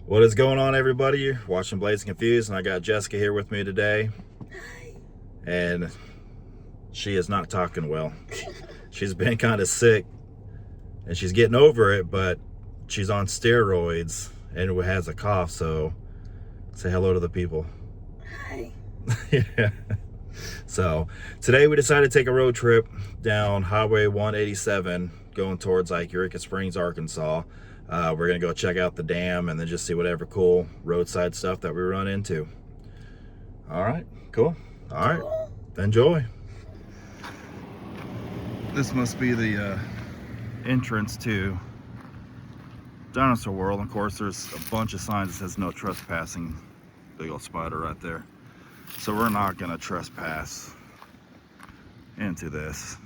What is going on, everybody? You're watching Blazing Confused, and I got Jessica here with me today, and she is not talking well. She's been kind of sick, and she's getting over it, but she's on steroids and has a cough, so say hello to the people. Hi. Yeah. So today we decided to take a road trip down Highway 187 going towards like Eureka Springs, Arkansas. We're gonna go check out the dam and then just see whatever cool roadside stuff that we run into. All right, cool. All right, enjoy. This must be the entrance to Dinosaur World. Of course, there's a bunch of signs that says no trespassing. Big old spider right there. So we're not gonna trespass into this.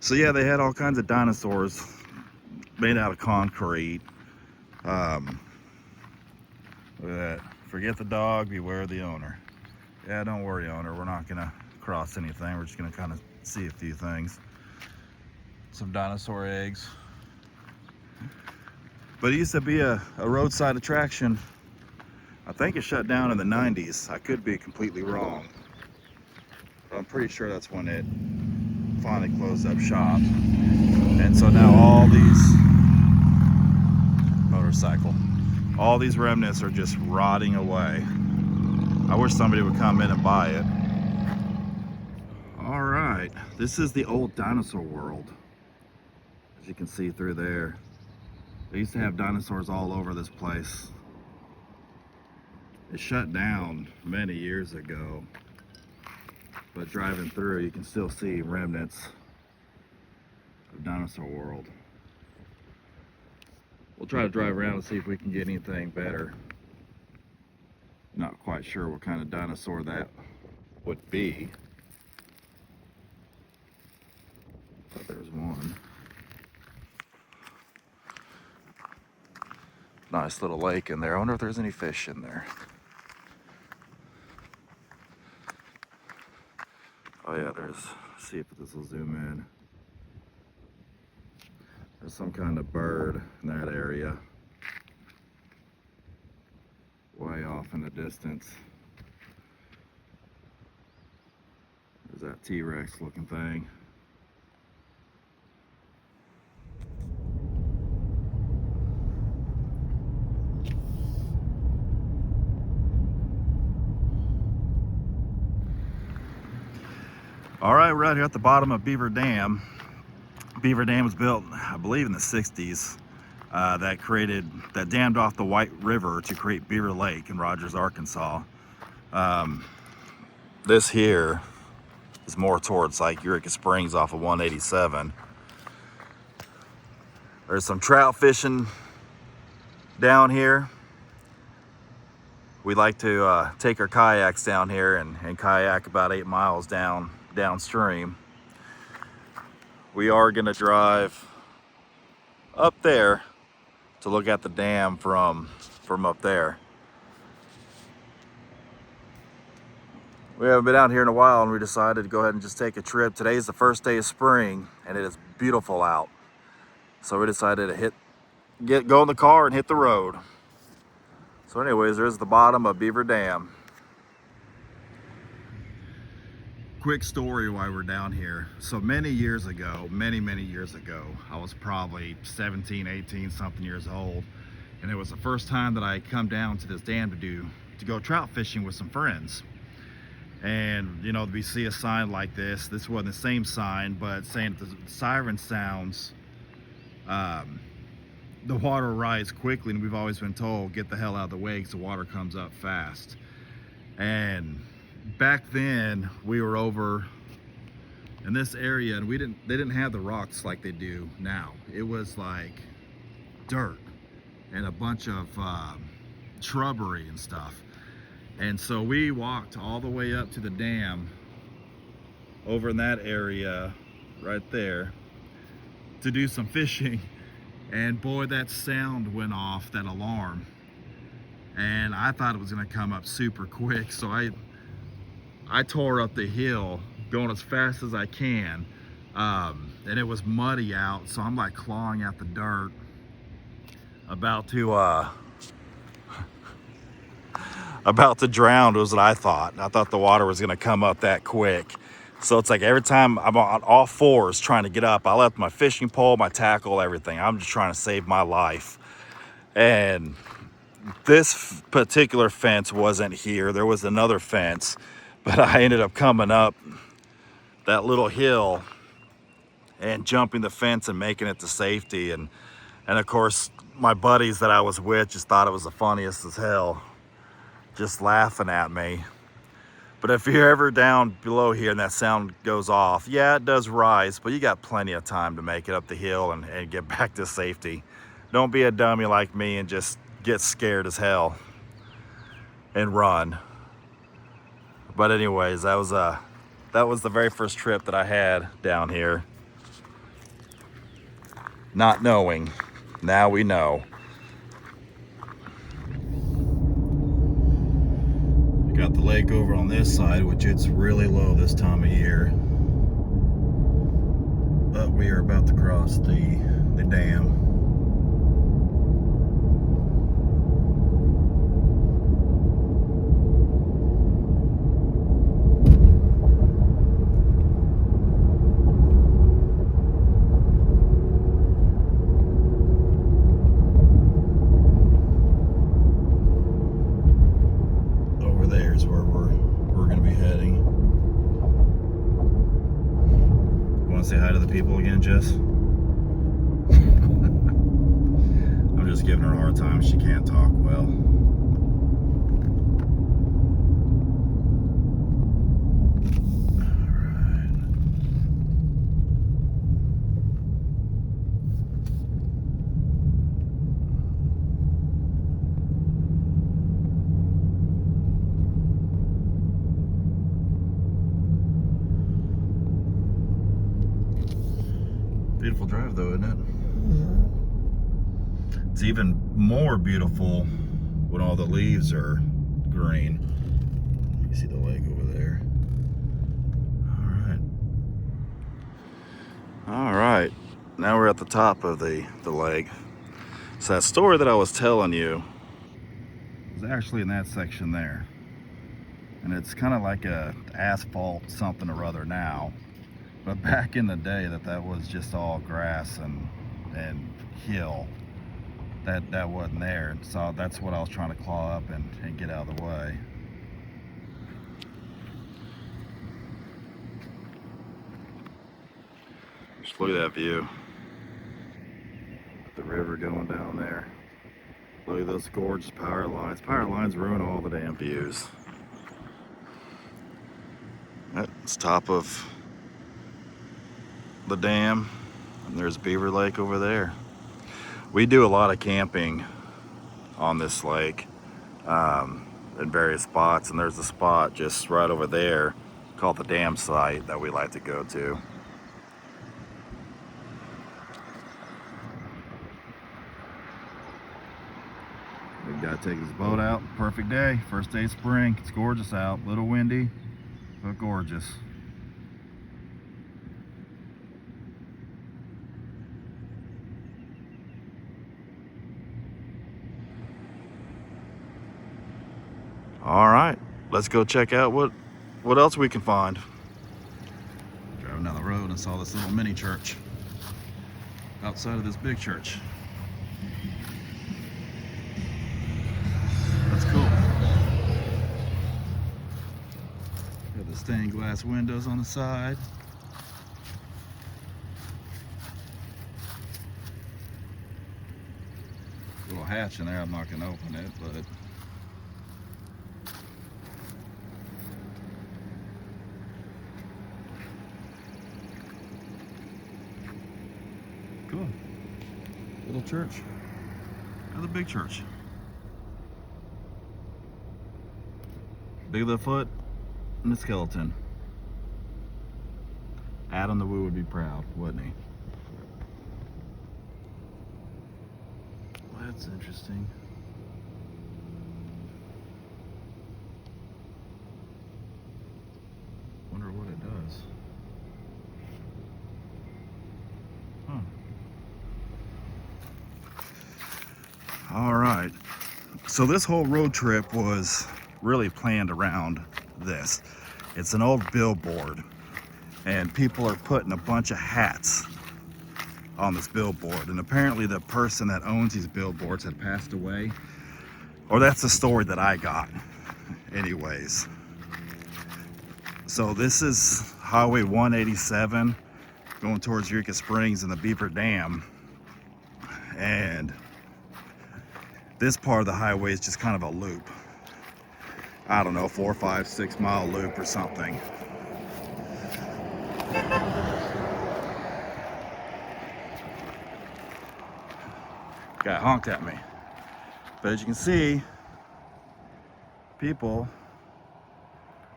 So yeah, they had all kinds of dinosaurs made out of concrete. Look at that. Forget the dog, beware the owner. Yeah, don't worry, owner. We're not gonna cross anything. We're just gonna kind of see a few things. Some dinosaur eggs. But it used to be a roadside attraction. I think it shut down in the 90s. I could be completely wrong. But I'm pretty sure that's when it finally closed up shop. And so now all these all these remnants are just rotting away. I wish somebody would come in and buy it. All right, this is the old Dinosaur World. As you can see through there, they used to have dinosaurs all over this place. It shut down many years ago, but driving through you can still see remnants of Dinosaur World. We'll try to drive around and see if we can get anything better. Not quite sure what kind of dinosaur that would be, but there's one. Nice little lake in there. I wonder if there's any fish in there. Oh yeah, there's, let's see if this will zoom in. There's some kind of bird in that area. Way off in the distance. There's that T-Rex looking thing. All right, we're out here at the bottom of Beaver Dam. Beaver Dam was built, I believe, in the 60s. That dammed off the White River to create Beaver Lake in Rogers, Arkansas. This here is more towards like Eureka Springs off of 187. There's some trout fishing down here. We like to take our kayaks down here and kayak about 8 miles downstream. We are gonna drive up there to look at the dam from up there. We haven't been out here in a while, and we decided to go ahead and just take a trip. Today's the first day of spring, and it is beautiful out. So we decided to go in the car and hit the road. So anyways, there's the bottom of Beaver Dam. Quick story why we're down here. So many years ago, many years ago, I was probably 17, 18 something years old, and it was the first time that I come down to this dam to go trout fishing with some friends. And you know, we see a sign like this. This wasn't the same sign, but saying that the siren sounds, the water will rise quickly, and we've always been told, get the hell out of the way because the water comes up fast. And back then we were over in this area, and they didn't have the rocks like they do now. It was like dirt and a bunch of shrubbery and stuff. And so we walked all the way up to the dam over in that area right there to do some fishing. And boy, that sound went off, that alarm. And I thought it was gonna come up super quick. So I tore up the hill going as fast as I can. And it was muddy out, so I'm like clawing at the dirt. about to drown was what I thought. I thought the water was gonna come up that quick. So it's like every time I'm on all fours trying to get up, I left my fishing pole, my tackle, everything. I'm just trying to save my life. And this particular fence wasn't here. There was another fence, but I ended up coming up that little hill and jumping the fence and making it to safety. And of course, my buddies that I was with just thought it was the funniest as hell, just laughing at me. But if you're ever down below here and that sound goes off, yeah, it does rise, but you got plenty of time to make it up the hill and get back to safety. Don't be a dummy like me and just get scared as hell and run. But anyways, that was the very first trip that I had down here. Not knowing, now we know. We got the lake over on this side, which it's really low this time of year. But we are about to cross the dam. Over there is where we're gonna be heading. Want to say hi to the people again, Jess? I'm just giving her a hard time. She can't talk well. Beautiful drive though, isn't it? It's even more beautiful when all the leaves are green. You see the lake over there. All right. Now we're at the top of the lake. So that story that I was telling you was actually in that section there. And it's kind of like a asphalt something or other now. But back in the day that was just all grass and hill. That wasn't there. So that's what I was trying to claw up and get out of the way. Just look at that view. The river going down there. Look at those gorgeous power lines. Power lines ruin all the damn views. That's top of the dam. And there's Beaver Lake over there. We do a lot of camping on this lake in various spots, and there's a spot just right over there called the dam site that we like to go to. We've got to take this boat out. Perfect day, first day of spring. It's gorgeous out, a little windy, but gorgeous. All right, let's go check out what else we can find. Driving down the road and saw this little mini church outside of this big church. That's cool. Got the stained glass windows on the side. Little hatch in there, I'm not gonna open it, but cool. Little church. Another big church. Big of the foot and the skeleton. Adam the Woo would be proud, wouldn't he? Well, that's interesting. Wonder what it does. Huh. All right, so this whole road trip was really planned around this. It's an old billboard, and people are putting a bunch of hats on this billboard, and apparently the person that owns these billboards had passed away, or that's the story that I got anyways. So this is Highway 187 going towards Eureka Springs and the Beaver Dam, and this part of the highway is just kind of a loop. I don't know, 4, 5, 6 mile loop or something. Guy honked at me. But as you can see, people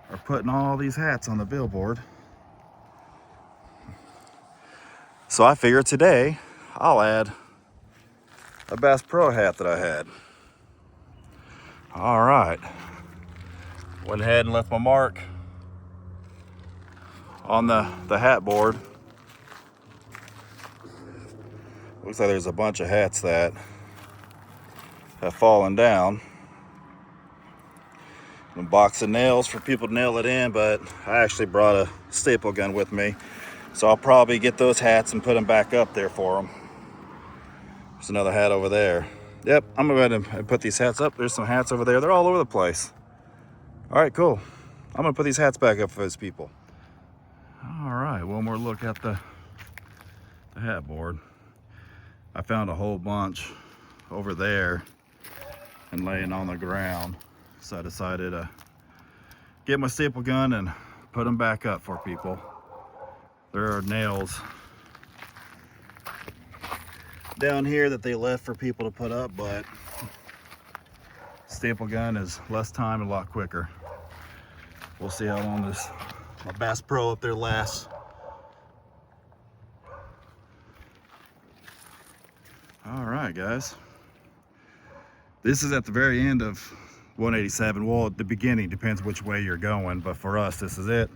are putting all these hats on the billboard. So I figured today I'll add a Bass Pro hat that I had. All right. Went ahead and left my mark on the hat board. Looks like there's a bunch of hats that have fallen down. A box of nails for people to nail it in, but I actually brought a staple gun with me, so I'll probably get those hats and put them back up there for them. There's another hat over there. Yep, I'm gonna go ahead and put these hats up. There's some hats over there. They're all over the place. All right, cool. I'm gonna put these hats back up for those people. All right, one more look at the hat board. I found a whole bunch over there and laying on the ground. So I decided to get my staple gun and put them back up for people. There are nails down here that they left for people to put up, but staple gun is less time and a lot quicker. We'll see how long my Bass Pro up there lasts. All right, guys. This is at the very end of 187. Well, at the beginning, depends which way you're going, but for us, this is it.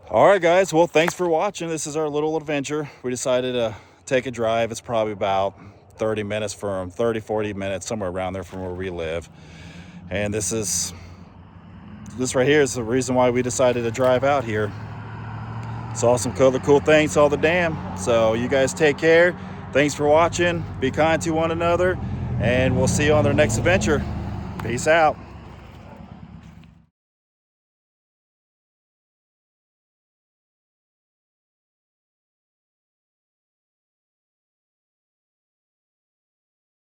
All right, guys. Well, thanks for watching. This is our little adventure. We decided to take a drive. It's probably about 30 minutes from 30, 40 minutes, somewhere around there from where we live. And this right here is the reason why we decided to drive out here. Saw some other cool things, saw the dam. So you guys take care. Thanks for watching. Be kind to one another, and we'll see you on our next adventure. Peace out.